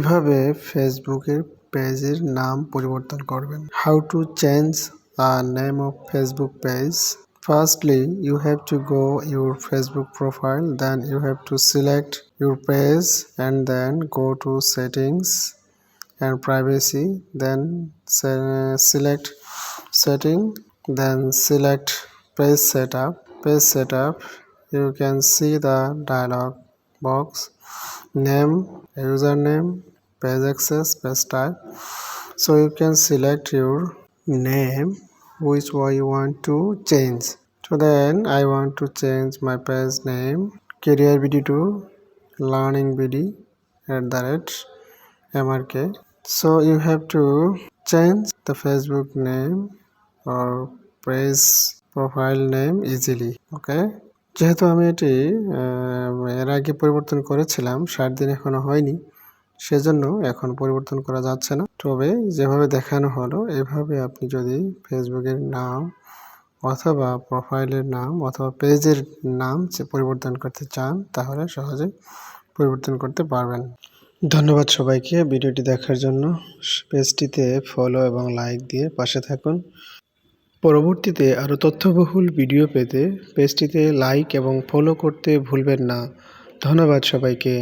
কিভাবে ফেসবুকের পেজের নাম পরিবর্তন করবেন? How to change a name of Facebook page? Firstly, you have to go your Facebook profile, then you have to select your page and then go to settings and privacy, then select setting, then select page setup. You can see the dialog box, name, username, page access, page type. So you can select your name which one you want to change. So then I want to change my page name career bd to learning bd @mrk. So you have to change the Facebook name or page profile name easily. Okay, যেহেতু আমি এটি এর আগে পরিবর্তন করেছিলাম, 60 দিন এখনো হয়নি, সেজন্য এখন পরিবর্তন করা যাচ্ছে না। তবে যেভাবে দেখানো হলো এভাবে আপনি যদি ফেসবুকের নাম অথবা প্রোফাইলের নাম অথবা পেজের নাম পরিবর্তন করতে চান তাহলে সহজে পরিবর্তন করতে পারবেন। ধন্যবাদ সবাইকে ভিডিওটি দেখার জন্য। পেজটিতে ফলো এবং লাইক দিয়ে পাশে থাকুন। পরবর্তীতে আরও তথ্যবহুল ভিডিও পেতে পেজটিতে লাইক এবং ফলো করতে ভুলবেন না। ধন্যবাদ সবাইকে।